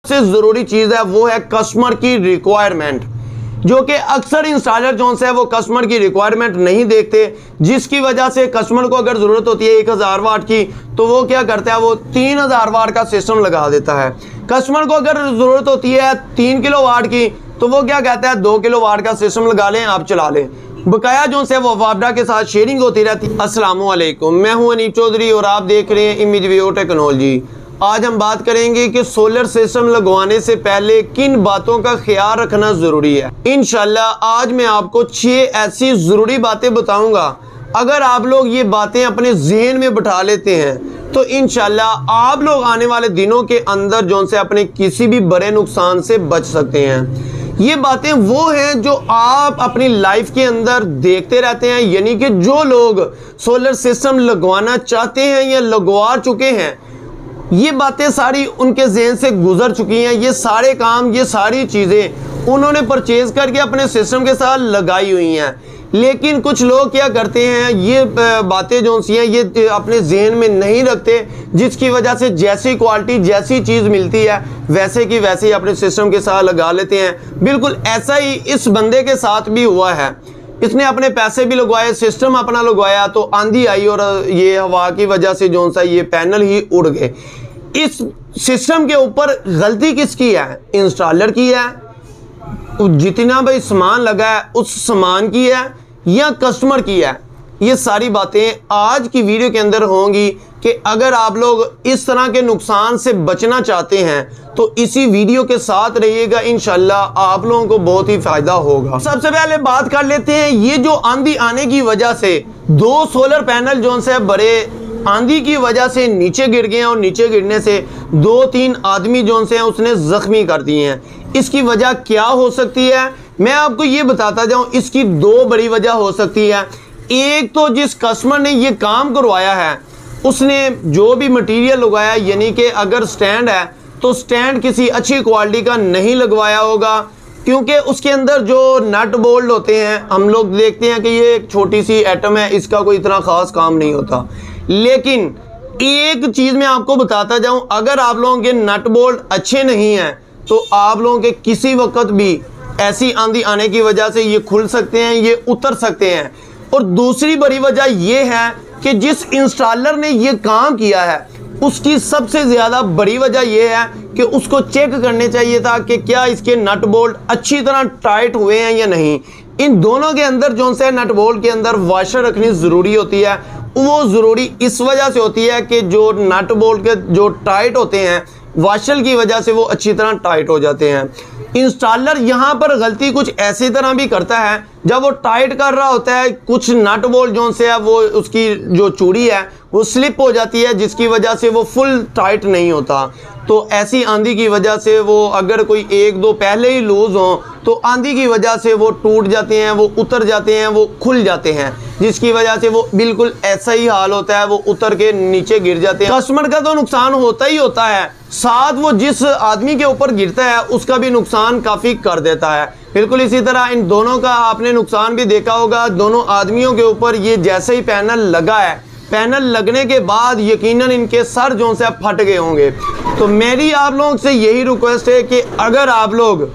सबसे ज़रूरी चीज़ है वो है कस्टमर की रिक्वायरमेंट, जो कि अक्सर इंस्टॉलर जो है वो कस्टमर की रिक्वायरमेंट नहीं देखते, जिसकी वजह से कस्टमर को अगर ज़रूरत होती है 1000 वाट की तो वो क्या करता है, वो 3000 वाट का सिस्टम लगा देता है। कस्टमर को अगर ज़रूरत होती है 3 किलो वाट की तो वो क्या कहता है 2 किलो वाट का सिस्टम लगा लें, आप चला लें। बकाया जो है वो वापडा के साथ शेयरिंग होती रहती है। अस्सलाम वालेकुम, मैं हूं अनीब चौधरी और आप देख रहे हैं इमेज वीडियो टेक्नोलॉजी। आज हम बात करेंगे कि सोलर सिस्टम लगवाने से पहले किन बातों का ख्याल रखना ज़रूरी है। इंशाल्लाह आज मैं आपको 6 ऐसी ज़रूरी बातें बताऊंगा। अगर आप लोग ये बातें अपने जहन में बिठा लेते हैं तो इंशाल्लाह आप लोग आने वाले दिनों के अंदर जो से अपने किसी भी बड़े नुकसान से बच सकते हैं। ये बातें वो हैं जो आप अपनी लाइफ के अंदर देखते रहते हैं, यानी कि जो लोग सोलर सिस्टम लगवाना चाहते हैं या लगवा चुके हैं, ये बातें सारी उनके जहन से गुजर चुकी हैं। ये सारे काम, ये सारी चीज़ें उन्होंने परचेज करके अपने सिस्टम के साथ लगाई हुई हैं। लेकिन कुछ लोग क्या करते हैं, ये बातें जो सी हैं ये अपने जहन में नहीं रखते, जिसकी वजह से जैसी क्वालिटी जैसी चीज़ मिलती है वैसे की वैसे ही अपने सिस्टम के साथ लगा लेते हैं। बिल्कुल ऐसा ही इस बंदे के साथ भी हुआ है। इसने अपने पैसे भी लगवाए, सिस्टम अपना लगवाया, तो आंधी आई और ये हवा की वजह से जो सा ये पैनल ही उड़ गए। इस सिस्टम के ऊपर गलती किसकी है? इंस्टॉलर की है, जितना भाई सामान लगा है उस सामान की है, या कस्टमर की है? ये सारी बातें आज की वीडियो के अंदर होंगी कि अगर आप लोग इस तरह के नुकसान से बचना चाहते हैं तो इसी वीडियो के साथ रहिएगा, इंशाल्लाह आप लोगों को बहुत ही फायदा होगा। सबसे पहले बात कर लेते हैं, ये जो आंधी आने की वजह से 2 सोलर पैनल जो से बड़े आंधी की वजह से नीचे गिर गए हैं और नीचे गिरने से 2-3 आदमी जो से उसने जख्मी कर दिए हैं। इसकी वजह क्या हो सकती है मैं आपको ये बताता जाऊं। इसकी 2 बड़ी वजह हो सकती है। एक तो जिस कस्टमर ने ये काम करवाया है उसने जो भी मटेरियल लगाया, यानी कि अगर स्टैंड है तो स्टैंड किसी अच्छी क्वालिटी का नहीं लगवाया होगा, क्योंकि उसके अंदर जो नट बोल्ट होते हैं हम लोग देखते हैं कि ये एक छोटी सी एटम है, इसका कोई इतना ख़ास काम नहीं होता। लेकिन एक चीज़ मैं आपको बताता जाऊं, अगर आप लोगों के नट बोल्ट अच्छे नहीं हैं तो आप लोगों के किसी वक्त भी ऐसी आंधी आने की वजह से ये खुल सकते हैं, ये उतर सकते हैं। और दूसरी बड़ी वजह ये है कि जिस इंस्टॉलर ने ये काम किया है उसकी सबसे ज़्यादा बड़ी वजह यह है कि उसको चेक करने चाहिए था कि क्या इसके नट बोल्ट अच्छी तरह टाइट हुए हैं या नहीं। इन दोनों के अंदर जो से नट बोल्ट के अंदर वाशर रखनी ज़रूरी होती है। वो ज़रूरी इस वजह से होती है कि जो नट बोल्ट के जो टाइट होते हैं वाशर की वजह से वो अच्छी तरह टाइट हो जाते हैं। इंस्टॉलर यहाँ पर गलती कुछ ऐसी तरह भी करता है, जब वो टाइट कर रहा होता है कुछ नट बोल्ट जो से है वो उसकी जो चूड़ी है वो स्लिप हो जाती है, जिसकी वजह से वो फुल टाइट नहीं होता। तो ऐसी आंधी की वजह से वो अगर कोई 1-2 पहले ही लूज हो तो आंधी की वजह से वो टूट जाते हैं, वो उतर जाते हैं, वो खुल जाते हैं, जिसकी वजह से वो बिल्कुल ऐसा ही हाल होता है, वो उतर के नीचे गिर जाते हैं। कस्टमर का तो नुकसान होता ही होता है, साथ वो जिस आदमी के ऊपर गिरता है उसका भी नुकसान काफ़ी कर देता है। बिल्कुल इसी तरह इन दोनों का आपने नुकसान भी देखा होगा। दोनों आदमियों के ऊपर ये जैसे ही पैनल लगा है, पैनल लगने के बाद यकीनन इनके सर जो से फट गए होंगे। तो मेरी आप लोगों से यही रिक्वेस्ट है कि अगर आप लोग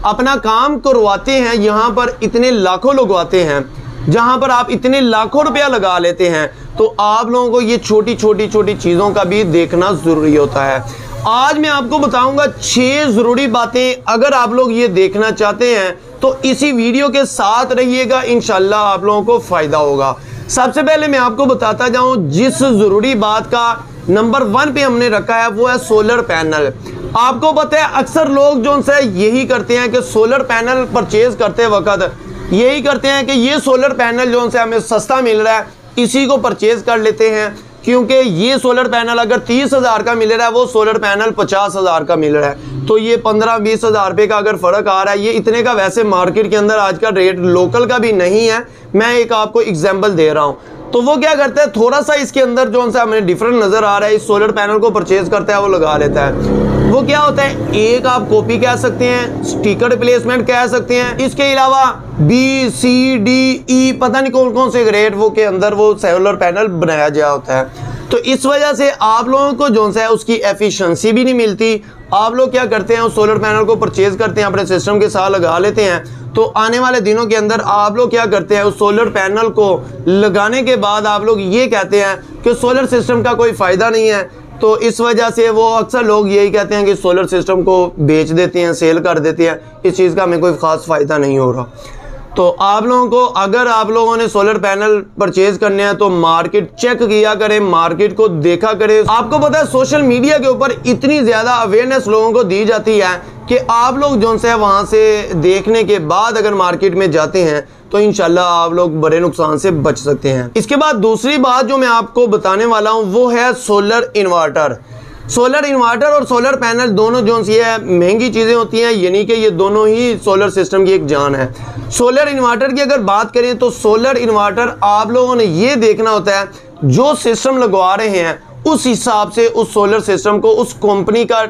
अपना काम करवाते हैं, यहाँ पर इतने लाखों लगवाते हैं, जहाँ पर आप इतने लाखों रुपया लगा लेते हैं, तो आप लोगों को ये छोटी छोटी चीज़ों का भी देखना ज़रूरी होता है। आज मैं आपको बताऊंगा 6 ज़रूरी बातें। अगर आप लोग ये देखना चाहते हैं तो इसी वीडियो के साथ रहिएगा, इंशाल्लाह आप लोगों को फ़ायदा होगा। सबसे पहले मैं आपको बताता जाऊं, जिस ज़रूरी बात का नंबर 1 पे हमने रखा है वो है सोलर पैनल। आपको पता है अक्सर लोग जो से यही करते हैं कि सोलर पैनल परचेज करते वक्त यही करते हैं कि ये सोलर पैनल जो से हमें सस्ता मिल रहा है इसी को परचेज कर लेते हैं, क्योंकि ये सोलर पैनल अगर 30,000 का मिल रहा है वो सोलर पैनल 50,000 का मिल रहा है, तो ये 15-20 हज़ार रुपये का अगर फ़र्क आ रहा है, ये इतने का वैसे मार्केट के अंदर आज का रेट लोकल का भी नहीं है। मैं एक आपको एग्जांपल दे रहा हूँ। तो वो क्या करता है, थोड़ा सा इसके अंदर जो सा हमें डिफरेंट नज़र आ रहा है, इस सोलर पैनल को परचेज करता है, वो लगा लेता है। वो क्या होता है, एक आप कॉपी कह सकते हैं, स्टिकर रिप्लेसमेंट कह सकते हैं, इसके अलावा B-C-D-E पता नहीं कौन कौन से ग्रेड वो के अंदर वो सोलर पैनल बनाया गया होता है। तो इस वजह से आप लोगों को जो है उसकी एफिशिएंसी भी नहीं मिलती। आप लोग क्या करते हैं, उस सोलर पैनल को परचेज करते हैं, अपने सिस्टम के साथ लगा लेते हैं, तो आने वाले दिनों के अंदर आप लोग क्या करते हैं, उस सोलर पैनल को लगाने के बाद आप लोग ये कहते हैं कि सोलर सिस्टम का कोई फ़ायदा नहीं है। तो इस वजह से वो अक्सर लोग यही कहते हैं कि सोलर सिस्टम को बेच देते हैं, सेल कर देते हैं, इस चीज़ का हमें कोई ख़ास फ़ायदा नहीं हो रहा। तो आप लोगों को, अगर आप लोगों ने सोलर पैनल परचेज करने हैं तो मार्केट चेक किया करें, मार्केट को देखा करें। आपको पता है सोशल मीडिया के ऊपर इतनी ज़्यादा अवेयरनेस लोगों को दी जाती है कि आप लोग जो है वहाँ से देखने के बाद अगर मार्केट में जाते हैं तो इंशाल्लाह आप लोग बड़े नुकसान से बच सकते हैं। इसके बाद दूसरी बात जो मैं आपको बताने वाला हूँ वो है सोलर इन्वर्टर। सोलर इन्वर्टर और सोलर पैनल दोनों जो सी है महंगी चीज़ें होती हैं, यानी कि ये दोनों ही सोलर सिस्टम की एक जान है। सोलर इन्वर्टर की अगर बात करें तो सोलर इन्वर्टर आप लोगों ने ये देखना होता है जो सिस्टम लगवा रहे हैं उस हिसाब से उस सोलर सिस्टम को, उस कंपनी का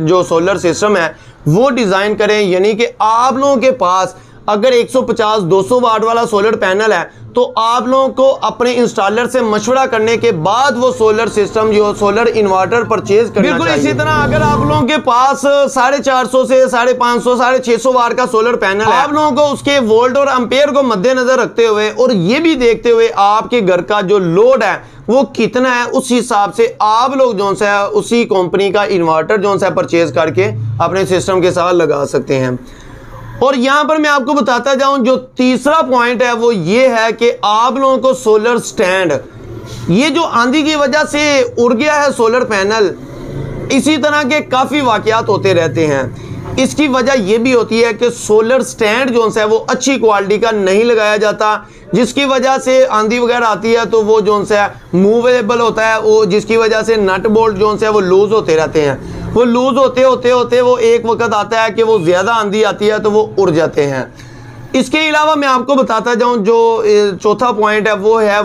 जो सोलर सिस्टम है वो डिज़ाइन करें। यानी कि आप लोगों के पास अगर 150-200 वाट वाला सोलर पैनल है तो आप लोगों को अपने इंस्टॉलर से मशवरा करने के बाद वो सोलर सिस्टम जो सोलर इन्वर्टर परचेज करना चाहिए। बिल्कुल इसी तरह अगर आप लोगों के पास 450 से 550, 650 वाट का सोलर पैनल है, आप लोगों को उसके वोल्ट और एम्पेयर को मद्देनजर रखते हुए और ये भी देखते हुए आपके घर का जो लोड है वो कितना है, उस हिसाब से आप लोग जो है उसी कंपनी का इन्वर्टर जो है परचेज करके अपने सिस्टम के साथ लगा सकते हैं। और यहां पर मैं आपको बताता जाऊं, जो तीसरा पॉइंट है वो ये है कि आप लोगों को सोलर स्टैंड, ये जो आंधी की वजह से उड़ गया है सोलर पैनल, इसी तरह के काफ़ी वाकयात होते रहते हैं। इसकी वजह यह भी होती है कि सोलर स्टैंड जो है वो अच्छी क्वालिटी का नहीं लगाया जाता, जिसकी वजह से आंधी वगैरह आती है तो वो जो है मूवेबल होता है, वो जिसकी वजह से नट बोल्ट जो है वो लूज होते रहते हैं। वो लूज होते वो एक वक्त आता है कि वो ज़्यादा आंधी आती है तो वो उड़ जाते हैं। इसके अलावा मैं आपको बताता जाऊं, जो चौथा पॉइंट है वो है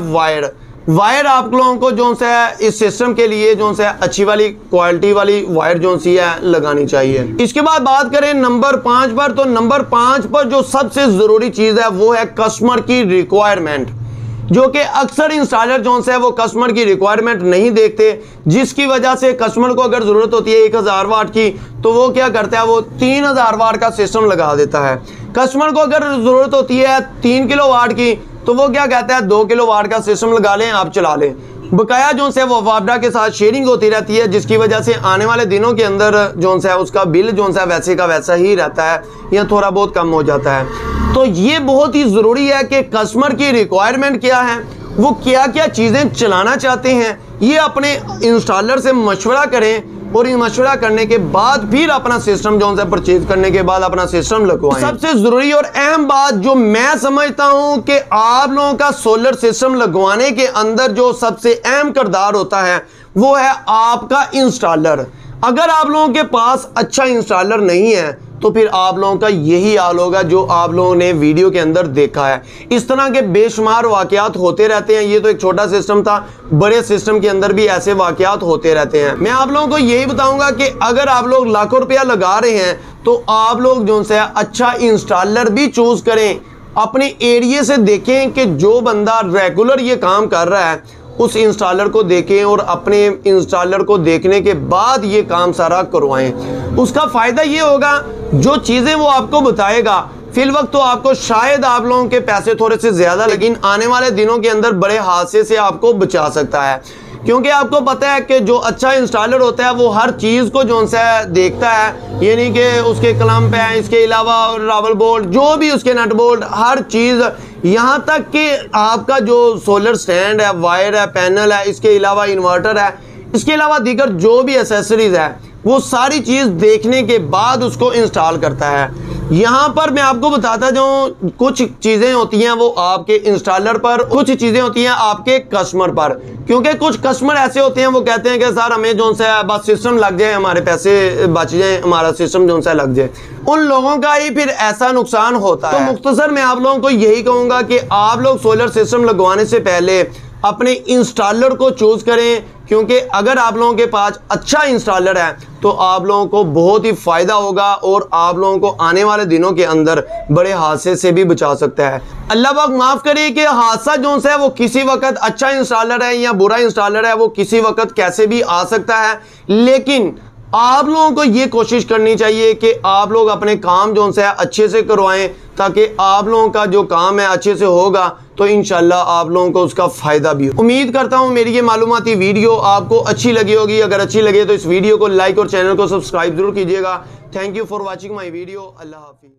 वायर आप लोगों को जो है इस सिस्टम के लिए जो है अच्छी वाली क्वालिटी वाली वायर जो सी है लगानी चाहिए। इसके बाद बात करें नंबर 5 पर, तो नंबर 5 पर जो सबसे ज़रूरी चीज़ है वो है कस्टमर की रिक्वायरमेंट, जो कि अक्सर इंस्टॉलर जो है वो कस्टमर की रिक्वायरमेंट नहीं देखते, जिसकी वजह से कस्टमर को अगर ज़रूरत होती है 1000 वाट की तो वो क्या करता है, वो 3000 वाट का सिस्टम लगा देता है। कस्टमर को अगर ज़रूरत होती है 3 किलो वाट की तो वो क्या कहता है 2 किलो वाट का सिस्टम लगा लें, आप चला लें। बकाया जो है वो वापडा के साथ शेयरिंग होती रहती है, जिसकी वजह से आने वाले दिनों के अंदर जो है उसका बिल जो है वैसे का वैसा ही रहता है या थोड़ा बहुत कम हो जाता है। तो ये बहुत ही ज़रूरी है कि कस्टमर की रिक्वायरमेंट क्या है, वो क्या क्या चीज़ें चलाना चाहते हैं, ये अपने इंस्टॉलर से मशवरा करें और इन मशवरा करने के बाद फिर अपना सिस्टम जो है परचेज करने के बाद अपना सिस्टम लगवाएं। सबसे ज़रूरी और अहम बात जो मैं समझता हूं कि आप लोगों का सोलर सिस्टम लगवाने के अंदर जो सबसे अहम किरदार होता है वो है आपका इंस्टॉलर। अगर आप लोगों के पास अच्छा इंस्टॉलर नहीं है तो फिर आप लोगों का यही हाल होगा जो आप लोगों ने वीडियो के अंदर देखा है। इस तरह के बेशुमार वाकयात होते रहते हैं। ये तो एक छोटा सिस्टम था, बड़े सिस्टम के अंदर भी ऐसे वाकयात होते रहते हैं। मैं आप लोगों को यही बताऊंगा कि अगर आप लोग लाखों रुपया लगा रहे हैं तो आप लोग जो है अच्छा इंस्टॉलर भी चूज करें, अपने एरिया से देखें कि जो बंदा रेगुलर ये काम कर रहा है उस इंस्टॉलर को देखें और अपने इंस्टॉलर को देखने के बाद ये काम सारा करवाएं। उसका फ़ायदा ये होगा, जो चीज़ें वो आपको बताएगा फिल वक्त तो आपको शायद आप लोगों के पैसे थोड़े से ज़्यादा, लेकिन आने वाले दिनों के अंदर बड़े हादसे से आपको बचा सकता है। क्योंकि आपको पता है कि जो अच्छा इंस्टॉलर होता है वो हर चीज़ को जो है देखता है, यानी कि उसके क्लम्प हैं, इसके अलावा रावल बोल्ट, जो भी उसके नट बोल्ट, हर चीज़, यहाँ तक कि आपका जो सोलर स्टैंड है, वायर है, पैनल है, इसके अलावा इन्वर्टर है, इसके अलावा दीगर जो भी एसेसरीज है वो सारी चीज़ देखने के बाद उसको इंस्टॉल करता है। यहाँ पर मैं आपको बताता जाऊँ, कुछ चीज़ें होती हैं वो आपके इंस्टॉलर पर, कुछ चीज़ें होती हैं आपके कस्टमर पर। क्योंकि कुछ कस्टमर ऐसे होते हैं वो कहते हैं कि सर हमें जो है बस सिस्टम लग जाए, हमारे पैसे बच जाए, हमारा सिस्टम जो है लग जाए। उन लोगों का ही फिर ऐसा नुकसान होता है। तो मुख्तसर मैं आप लोगों को यही कहूँगा कि आप लोग सोलर सिस्टम लगवाने से पहले अपने इंस्टॉलर को चूज करें, क्योंकि अगर आप लोगों के पास अच्छा इंस्टॉलर है तो आप लोगों को बहुत ही फायदा होगा और आप लोगों को आने वाले दिनों के अंदर बड़े हादसे से भी बचा सकता है। अल्लाह पाक माफ करे कि हादसा जो है वो किसी वक्त अच्छा इंस्टॉलर है या बुरा इंस्टॉलर है, वो किसी वक्त कैसे भी आ सकता है, लेकिन आप लोगों को ये कोशिश करनी चाहिए कि आप लोग अपने काम जो है अच्छे से करवाएं, ताकि आप लोगों का जो काम है अच्छे से होगा तो इंशाल्लाह आप लोगों को उसका फ़ायदा भी हो। उम्मीद करता हूँ मेरी ये मालूमाती वीडियो आपको अच्छी लगी होगी। अगर अच्छी लगे तो इस वीडियो को लाइक और चैनल को सब्सक्राइब जरूर कीजिएगा। Thank you for watching my video. अल्लाह हाफिज़।